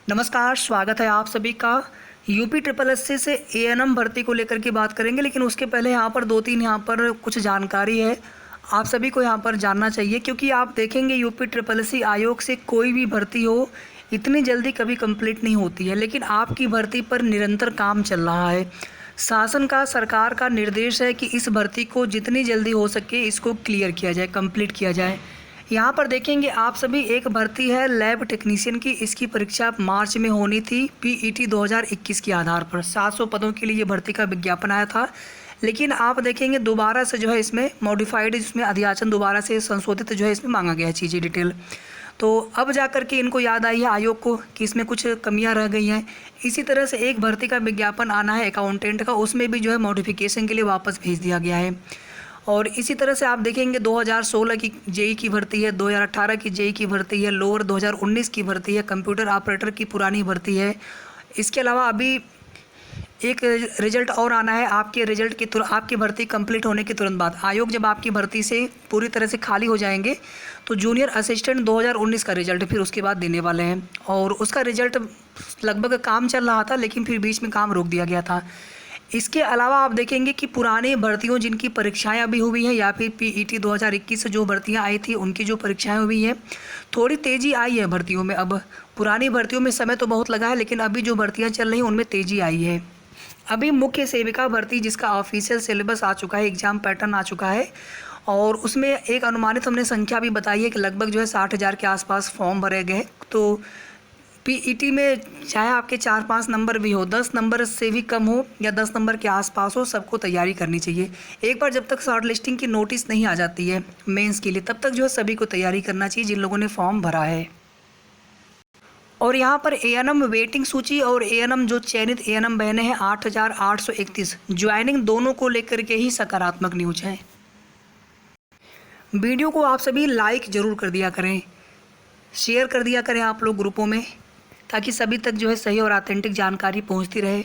नमस्कार, स्वागत है आप सभी का। यूपी ट्रिपल एससी से एएनएम भर्ती को लेकर के बात करेंगे, लेकिन उसके पहले यहाँ पर दो तीन यहाँ पर कुछ जानकारी है आप सभी को यहाँ पर जानना चाहिए, क्योंकि आप देखेंगे यूपी ट्रिपल एससी आयोग से कोई भी भर्ती हो इतनी जल्दी कभी कंप्लीट नहीं होती है, लेकिन आपकी भर्ती पर निरंतर काम चल रहा है। शासन का, सरकार का निर्देश है कि इस भर्ती को जितनी जल्दी हो सके इसको क्लियर किया जाए, कंप्लीट किया जाए। यहाँ पर देखेंगे आप सभी, एक भर्ती है लैब टेक्नीशियन की। इसकी परीक्षा मार्च में होनी थी पीईटी 2021 के आधार पर। 700 पदों के लिए ये भर्ती का विज्ञापन आया था, लेकिन आप देखेंगे दोबारा से जो है इसमें मॉडिफाइड, इसमें अध्याचन दोबारा से संशोधित जो है इसमें मांगा गया है चीज़ें डिटेल। तो अब जा कर के इनको याद आई है आयोग को कि इसमें कुछ कमियां रह गई हैं। इसी तरह से एक भर्ती का विज्ञापन आना है अकाउंटेंट का, उसमें भी जो है मॉडिफिकेशन के लिए वापस भेज दिया गया है। और इसी तरह से आप देखेंगे 2016 की जेई की भर्ती है, 2018 की जेई की भर्ती है, लोअर 2019 की भर्ती है, कंप्यूटर ऑपरेटर की पुरानी भर्ती है। इसके अलावा अभी एक रिजल्ट और आना है आपके रिजल्ट की आपकी भर्ती कंप्लीट होने के तुरंत बाद। आयोग जब आपकी भर्ती से पूरी तरह से खाली हो जाएंगे तो जूनियर असिस्टेंट 2019 का रिजल्ट फिर उसके बाद देने वाले हैं, और उसका रिजल्ट लगभग काम चल रहा था, लेकिन फिर बीच में काम रोक दिया गया था। इसके अलावा आप देखेंगे कि पुरानी भर्तियों जिनकी परीक्षाएं अभी हुई हैं, या फिर पीईटी 2021 से जो भर्तियां आई थी उनकी जो परीक्षाएं हुई हैं, थोड़ी तेज़ी आई है भर्तियों में। अब पुरानी भर्तियों में समय तो बहुत लगा है, लेकिन अभी जो भर्तियां चल रही हैं उनमें तेज़ी आई है। अभी मुख्य सेविका भर्ती जिसका ऑफिशियल सिलेबस आ चुका है, एग्ज़ाम पैटर्न आ चुका है, और उसमें एक अनुमानित हमने संख्या भी बताई है कि लगभग जो है 60,000 के आसपास फॉर्म भरे गए। तो पीईटी में चाहे आपके 4-5 नंबर भी हो, 10 नंबर से भी कम हो या 10 नंबर के आसपास हो, सबको तैयारी करनी चाहिए। एक बार जब तक शॉर्ट लिस्टिंग की नोटिस नहीं आ जाती है मेंस के लिए, तब तक जो है सभी को तैयारी करना चाहिए जिन लोगों ने फॉर्म भरा है। और यहाँ पर एएनएम वेटिंग सूची और एएनएम जो चयनित एएनएम बहनें हैं 8,831 ज्वाइनिंग, दोनों को लेकर के ही सकारात्मक न्यूज है। वीडियो को आप सभी लाइक ज़रूर कर दिया करें, शेयर कर दिया करें आप लोग ग्रुपों में, ताकि सभी तक जो है सही और ऑथेंटिक जानकारी पहुंचती रहे।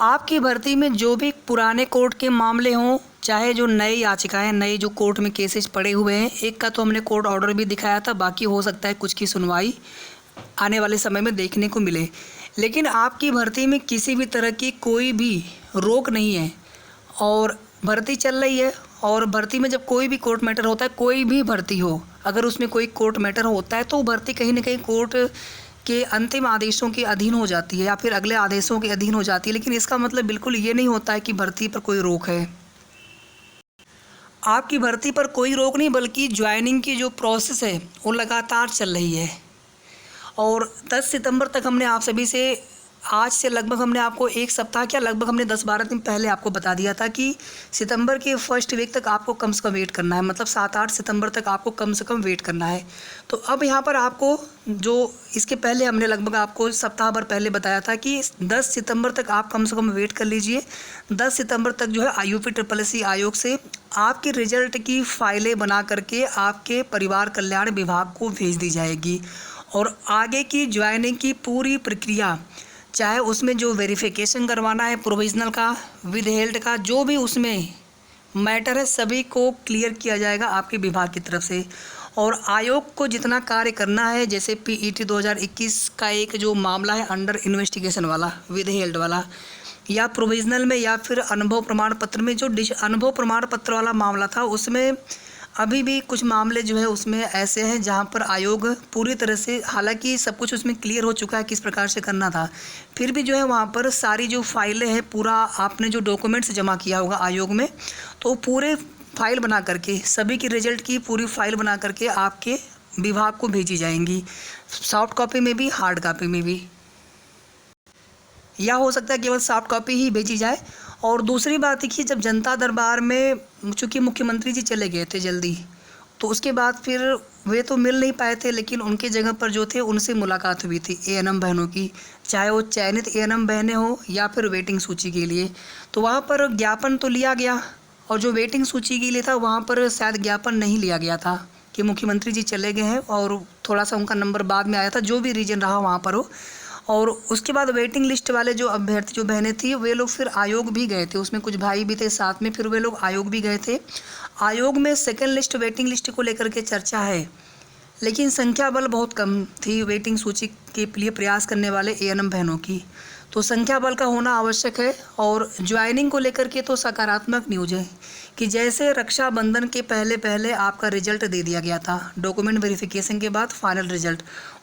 आपकी भर्ती में जो भी पुराने कोर्ट के मामले हों, चाहे जो नए याचिकाएं, नए जो कोर्ट में केसेस पड़े हुए हैं, एक का तो हमने कोर्ट ऑर्डर भी दिखाया था, बाकी हो सकता है कुछ की सुनवाई आने वाले समय में देखने को मिले। लेकिन आपकी भर्ती में किसी भी तरह की कोई भी रोक नहीं है और भर्ती चल रही है। और भर्ती में जब कोई भी कोर्ट मैटर होता है, कोई भी भर्ती हो, अगर उसमें कोई कोर्ट मैटर होता है तो भर्ती कहीं ना कहीं कोर्ट के अंतिम आदेशों के अधीन हो जाती है या फिर अगले आदेशों के अधीन हो जाती है। लेकिन इसका मतलब बिल्कुल ये नहीं होता है कि भर्ती पर कोई रोक है। आपकी भर्ती पर कोई रोक नहीं, बल्कि ज्वाइनिंग की जो प्रोसेस है वो लगातार चल रही है। और 10 सितंबर तक हमने आप सभी से, आज से लगभग हमने आपको एक सप्ताह क्या लगभग हमने 10-12 दिन पहले आपको बता दिया था कि सितंबर के फर्स्ट वीक तक आपको कम से कम वेट करना है, मतलब 7-8 सितंबर तक आपको कम से कम वेट करना है। तो अब यहाँ पर आपको जो इसके पहले हमने लगभग आपको सप्ताह भर पहले बताया था कि 10 सितंबर तक आप कम से कम वेट कर लीजिए। 10 सितंबर तक जो है यूपी ट्रिपल एससी आयोग से आपके रिजल्ट की फाइलें बना करके आपके परिवार कल्याण विभाग को भेज दी जाएगी, और आगे की ज्वाइनिंग की पूरी प्रक्रिया, चाहे उसमें जो वेरिफिकेशन करवाना है प्रोविजनल का, विद हेल्थ का, जो भी उसमें मैटर है सभी को क्लियर किया जाएगा आपके विभाग की तरफ से। और आयोग को जितना कार्य करना है, जैसे पीईटी 2021 का एक जो मामला है अंडर इन्वेस्टिगेशन वाला, विद हेल्थ वाला, या प्रोविजनल में, या फिर अनुभव प्रमाण पत्र में जो अनुभव प्रमाण पत्र वाला मामला था, उसमें अभी भी कुछ मामले जो है उसमें ऐसे हैं जहां पर आयोग पूरी तरह से, हालांकि सब कुछ उसमें क्लियर हो चुका है किस प्रकार से करना था, फिर भी जो है वहां पर सारी जो फाइलें हैं, पूरा आपने जो डॉक्यूमेंट्स जमा किया होगा आयोग में, तो पूरे फाइल बना करके, सभी की रिजल्ट की पूरी फाइल बना करके आपके विभाग को भेजी जाएंगी, सॉफ्ट कॉपी में भी, हार्ड कॉपी में भी, या हो सकता है केवल सॉफ्ट कॉपी ही भेजी जाए। और दूसरी बात देखिए, जब जनता दरबार में चूँकि मुख्यमंत्री जी चले गए थे जल्दी, तो उसके बाद फिर वे तो मिल नहीं पाए थे, लेकिन उनके जगह पर जो थे उनसे मुलाकात हुई थी एएनएम बहनों की, चाहे वो चयनित एएनएम बहनें हो या फिर वेटिंग सूची के लिए। तो वहाँ पर ज्ञापन तो लिया गया, और जो वेटिंग सूची के लिए था वहाँ पर शायद ज्ञापन नहीं लिया गया था कि मुख्यमंत्री जी चले गए हैं, और थोड़ा सा उनका नंबर बाद में आया था, जो भी रीजन रहा वहाँ पर हो। और उसके बाद वेटिंग लिस्ट वाले जो अभ्यर्थी, जो बहनें थी, वे लोग फिर आयोग भी गए थे, उसमें कुछ भाई भी थे साथ में, फिर वे लोग आयोग भी गए थे। आयोग में सेकंड लिस्ट, वेटिंग लिस्ट को लेकर के चर्चा है लेकिन संख्या बल बहुत कम थी वेटिंग सूची के लिए प्रयास करने वाले एएनएम बहनों की। तो संख्या बल का होना आवश्यक है। और ज्वाइनिंग को लेकर के तो सकारात्मक न्यूज है कि जैसे रक्षाबंधन के पहले पहले आपका रिजल्ट दे दिया गया था, डॉक्यूमेंट वेरिफिकेशन के बाद फाइनल रिजल्ट,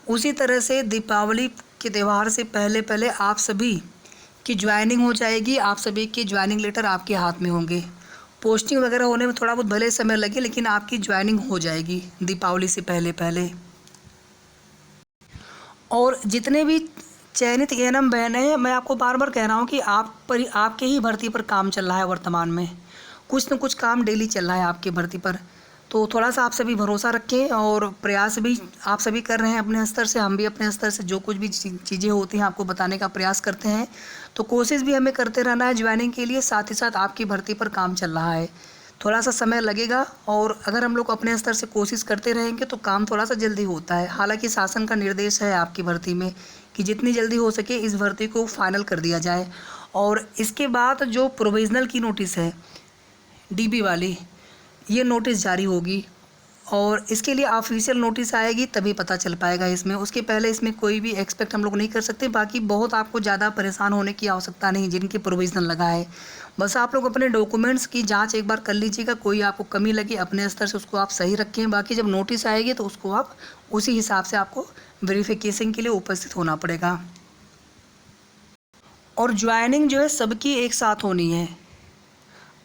उसी तरह से दीपावली के त्यौहार से पहले पहले आप सभी की ज्वाइनिंग हो जाएगी। आप सभी के ज्वाइनिंग लेटर आपके हाथ में होंगे। पोस्टिंग वगैरह होने में थोड़ा बहुत भले समय लगे, लेकिन आपकी ज्वाइनिंग हो जाएगी दीपावली से पहले पहले। और जितने भी चयनित एएनएम बहनें हैं, मैं आपको बार बार कह रहा हूँ कि आपके ही भर्ती पर काम चल रहा है वर्तमान में। कुछ न कुछ काम डेली चल रहा है आपकी भर्ती पर। तो थोड़ा सा आप सभी भरोसा रखें और प्रयास भी आप सभी कर रहे हैं अपने स्तर से, हम भी अपने स्तर से जो कुछ भी चीज़ें होती हैं आपको बताने का प्रयास करते हैं। तो कोशिश भी हमें करते रहना है ज्वाइनिंग के लिए, साथ ही साथ आपकी भर्ती पर काम चल रहा है। थोड़ा सा समय लगेगा और अगर हम लोग अपने स्तर से कोशिश करते रहेंगे तो काम थोड़ा सा जल्दी होता है। हालांकि शासन का निर्देश है आपकी भर्ती में कि जितनी जल्दी हो सके इस भर्ती को फाइनल कर दिया जाए। और इसके बाद जो प्रोविज़नल की नोटिस है डीबी वाली, ये नोटिस जारी होगी और इसके लिए ऑफिशियल नोटिस आएगी तभी पता चल पाएगा इसमें। उसके पहले इसमें कोई भी एक्सपेक्ट हम लोग नहीं कर सकते। बाकी बहुत आपको ज़्यादा परेशान होने की आवश्यकता नहीं जिनकी प्रोविज़नल लगा है। बस आप लोग अपने डॉक्यूमेंट्स की जांच एक बार कर लीजिएगा, कोई आपको कमी लगी अपने स्तर से उसको आप सही रखें। बाकी जब नोटिस आएगी तो उसको आप उसी हिसाब से आपको वेरिफिकेशन के लिए उपस्थित होना पड़ेगा। और ज्वाइनिंग जो है सबकी एक साथ होनी है।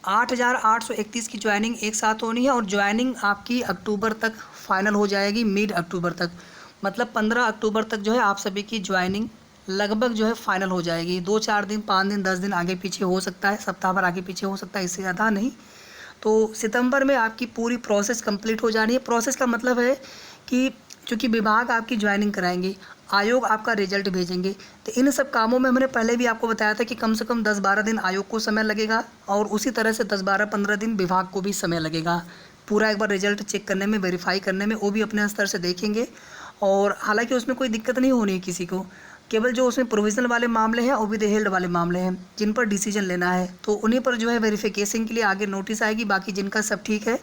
8,831 की ज्वाइनिंग एक साथ होनी है और ज्वाइनिंग आपकी अक्टूबर तक फाइनल हो जाएगी, मिड अक्टूबर तक। मतलब 15 अक्टूबर तक जो है आप सभी की ज्वाइनिंग लगभग जो है फाइनल हो जाएगी। 2-4 दिन, 5 दिन, 10 दिन आगे पीछे हो सकता है, सप्ताह भर आगे पीछे हो सकता है, इससे ज़्यादा नहीं। तो सितंबर में आपकी पूरी प्रोसेस कंप्लीट हो जानी है। प्रोसेस का मतलब है कि चूँकि विभाग आपकी ज्वाइनिंग कराएंगे, आयोग आपका रिजल्ट भेजेंगे, तो इन सब कामों में मैंने पहले भी आपको बताया था कि कम से कम 10-12 दिन आयोग को समय लगेगा और उसी तरह से 10-12-15 दिन विभाग को भी समय लगेगा पूरा एक बार रिजल्ट चेक करने में, वेरीफाई करने में। वो भी अपने स्तर से देखेंगे और हालांकि उसमें कोई दिक्कत नहीं होनी है किसी को। केवल जो उसमें प्रोविजनल वाले मामले हैं, ओबी द हेल्ड वाले मामले हैं जिन पर डिसीजन लेना है, तो उन्हीं पर जो है वेरिफिकेशन के लिए आगे नोटिस आएगी। बाकी जिनका सब ठीक है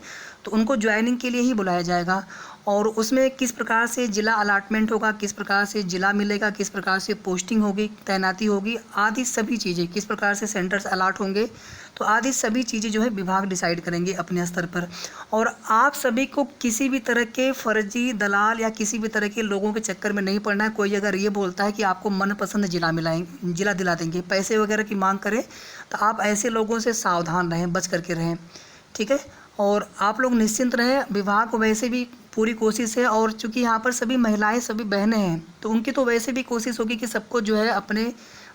तो उनको ज्वाइनिंग के लिए ही बुलाया जाएगा। और उसमें किस प्रकार से ज़िला अलाटमेंट होगा, किस प्रकार से ज़िला मिलेगा, किस प्रकार से पोस्टिंग होगी, तैनाती होगी, आदि सभी चीज़ें, किस प्रकार से सेंटर्स अलाट होंगे, तो आदि सभी चीज़ें जो है विभाग डिसाइड करेंगे अपने स्तर पर। और आप सभी को किसी भी तरह के फर्जी दलाल या किसी भी तरह के लोगों के चक्कर में नहीं पड़ना है। कोई अगर ये बोलता है कि आपको मनपसंद ज़िला दिला देंगे, पैसे वगैरह की मांग करें, तो आप ऐसे लोगों से सावधान रहें, बच करके रहें, ठीक है। और आप लोग निश्चिंत रहें, विभाग को वैसे भी पूरी कोशिश है। और चूंकि यहाँ पर सभी महिलाएं, सभी बहनें हैं, तो उनकी तो वैसे भी कोशिश होगी कि सबको जो है अपने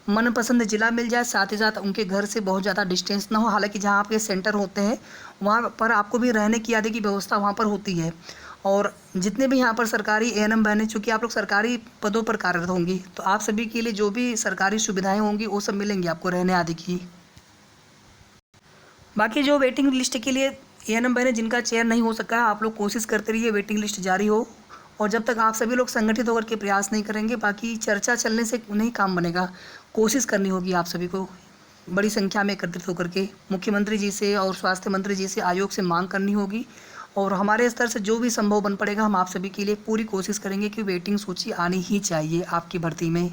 मनपसंद ज़िला मिल जाए, साथ ही साथ उनके घर से बहुत ज़्यादा डिस्टेंस ना हो। हालांकि जहाँ आपके सेंटर होते हैं वहाँ पर आपको भी रहने की आदि की व्यवस्था वहाँ पर होती है। और जितने भी यहाँ पर सरकारी एएनएम बहनें, चूँकि आप लोग सरकारी पदों पर कार्यरत होंगी, तो आप सभी के लिए जो भी सरकारी सुविधाएँ होंगी वो सब मिलेंगी आपको रहने आदि की। बाकी जो वेटिंग लिस्ट के लिए एएनएम बहनें जिनका चयन नहीं हो सका है, आप लोग कोशिश करते रहिए वेटिंग लिस्ट जारी हो। और जब तक आप सभी लोग संगठित होकर के प्रयास नहीं करेंगे, बाकी चर्चा चलने से नहीं काम बनेगा। कोशिश करनी होगी आप सभी को बड़ी संख्या में एकत्रित होकर के मुख्यमंत्री जी से और स्वास्थ्य मंत्री जी से, आयोग से मांग करनी होगी। और हमारे स्तर से जो भी संभव बन पड़ेगा हम आप सभी के लिए पूरी कोशिश करेंगे कि वेटिंग सूची आनी ही चाहिए आपकी भर्ती में।